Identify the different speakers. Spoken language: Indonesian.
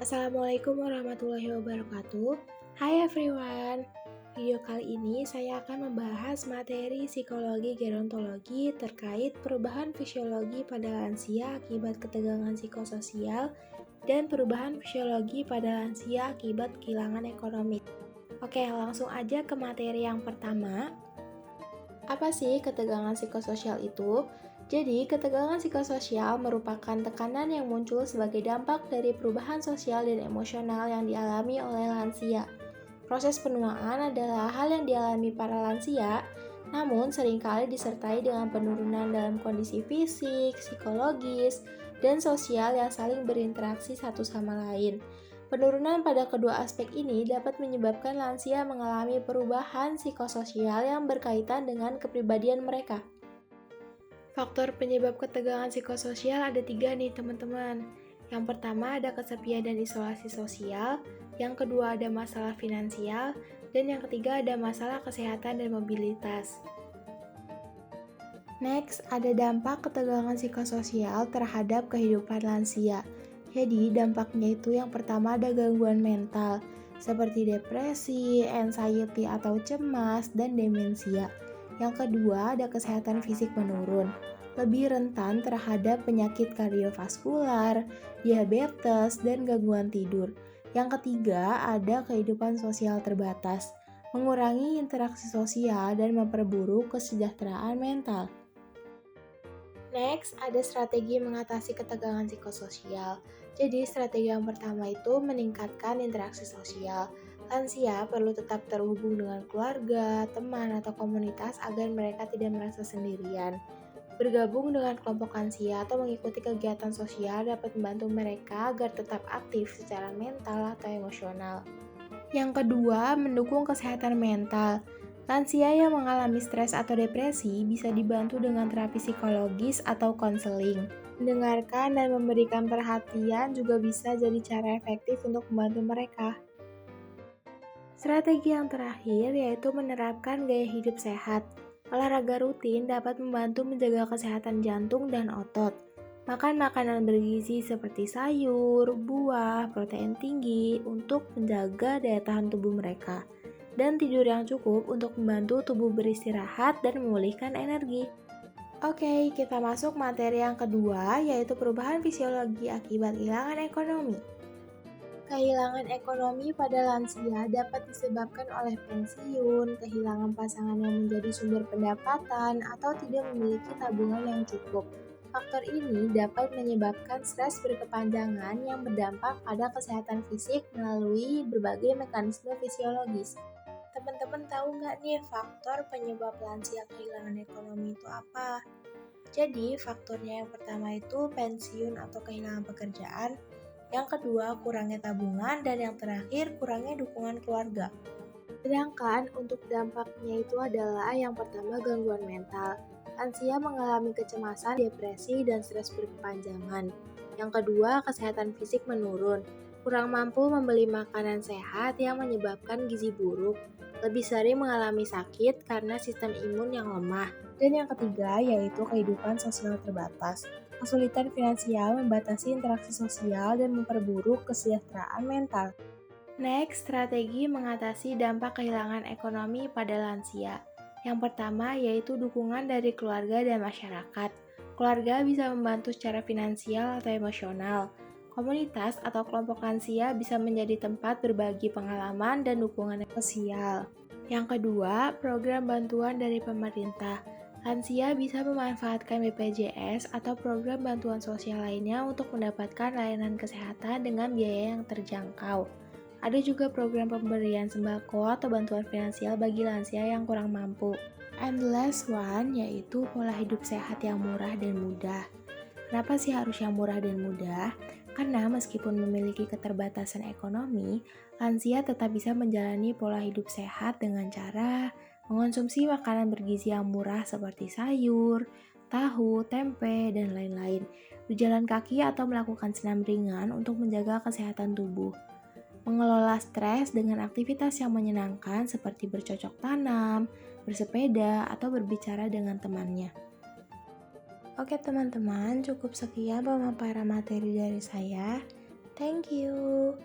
Speaker 1: Assalamualaikum warahmatullahi wabarakatuh. Hai everyone. Video kali ini saya akan membahas materi psikologi gerontologi terkait perubahan fisiologi pada lansia akibat ketegangan psikososial dan perubahan fisiologi pada lansia akibat kehilangan ekonomi. Oke, langsung aja ke materi yang pertama. Apa sih ketegangan psikososial itu? Jadi, ketegangan psikososial merupakan tekanan yang muncul sebagai dampak dari perubahan sosial dan emosional yang dialami oleh lansia. Proses penuaan adalah hal yang dialami para lansia, namun seringkali disertai dengan penurunan dalam kondisi fisik, psikologis, dan sosial yang saling berinteraksi satu sama lain. Penurunan pada kedua aspek ini dapat menyebabkan lansia mengalami perubahan psikososial yang berkaitan dengan kepribadian mereka. Faktor penyebab ketegangan psikososial ada 3 nih teman-teman. Yang pertama ada kesepian dan isolasi sosial, yang kedua ada masalah finansial, dan yang ketiga ada masalah kesehatan dan mobilitas. Next, ada dampak ketegangan psikososial terhadap kehidupan lansia. Jadi, dampaknya itu yang pertama ada gangguan mental, seperti depresi, anxiety atau cemas, dan demensia. Yang kedua, ada kesehatan fisik menurun, lebih rentan terhadap penyakit kardiovaskular, diabetes, dan gangguan tidur. Yang ketiga, ada kehidupan sosial terbatas, mengurangi interaksi sosial dan memperburuk kesejahteraan mental. Next, ada strategi mengatasi ketegangan psikososial. Jadi, strategi yang pertama itu meningkatkan interaksi sosial. Lansia perlu tetap terhubung dengan keluarga, teman, atau komunitas agar mereka tidak merasa sendirian. Bergabung dengan kelompok lansia atau mengikuti kegiatan sosial dapat membantu mereka agar tetap aktif secara mental atau emosional. Yang kedua, mendukung kesehatan mental. Lansia yang mengalami stres atau depresi bisa dibantu dengan terapi psikologis atau konseling. Mendengarkan dan memberikan perhatian juga bisa jadi cara efektif untuk membantu mereka. Strategi yang terakhir yaitu menerapkan gaya hidup sehat. Olahraga rutin dapat membantu menjaga kesehatan jantung dan otot. Makan makanan bergizi seperti sayur, buah, protein tinggi untuk menjaga daya tahan tubuh mereka. Dan tidur yang cukup untuk membantu tubuh beristirahat dan memulihkan energi. Oke, kita masuk materi yang kedua, yaitu perubahan fisiologi akibat kehilangan ekonomi. Kehilangan ekonomi pada lansia dapat disebabkan oleh pensiun, kehilangan pasangan yang menjadi sumber pendapatan, atau tidak memiliki tabungan yang cukup. Faktor ini dapat menyebabkan stres berkepanjangan yang berdampak pada kesehatan fisik melalui berbagai mekanisme fisiologis. Teman-teman tahu nggak nih faktor penyebab lansia kehilangan ekonomi itu apa? Jadi faktornya yang pertama itu pensiun atau kehilangan pekerjaan, yang kedua kurangnya tabungan, dan yang terakhir kurangnya dukungan keluarga. Sedangkan untuk dampaknya itu adalah yang pertama gangguan mental. Lansia mengalami kecemasan, depresi, dan stres berkepanjangan. Yang kedua kesehatan fisik menurun, kurang mampu membeli makanan sehat yang menyebabkan gizi buruk, lebih sering mengalami sakit karena sistem imun yang lemah. Dan yang ketiga yaitu kehidupan sosial terbatas. Kesulitan finansial membatasi interaksi sosial dan memperburuk kesejahteraan mental. Next, strategi mengatasi dampak kehilangan ekonomi pada lansia. Yang pertama yaitu dukungan dari keluarga dan masyarakat. Keluarga bisa membantu secara finansial atau emosional. Komunitas atau kelompok lansia bisa menjadi tempat berbagi pengalaman dan dukungan sosial. Yang kedua, program bantuan dari pemerintah. Lansia bisa memanfaatkan BPJS atau program bantuan sosial lainnya untuk mendapatkan layanan kesehatan dengan biaya yang terjangkau. Ada juga program pemberian sembako atau bantuan finansial bagi lansia yang kurang mampu. And the last one yaitu pola hidup sehat yang murah dan mudah. Kenapa sih harus yang murah dan mudah? Karena meskipun memiliki keterbatasan ekonomi, lansia tetap bisa menjalani pola hidup sehat dengan cara mengonsumsi makanan bergizi yang murah seperti sayur, tahu, tempe, dan lain-lain. Berjalan kaki atau melakukan senam ringan untuk menjaga kesehatan tubuh. Mengelola stres dengan aktivitas yang menyenangkan seperti bercocok tanam, bersepeda, atau berbicara dengan temannya. Oke teman-teman, cukup sekian pemaparan materi dari saya. Thank you.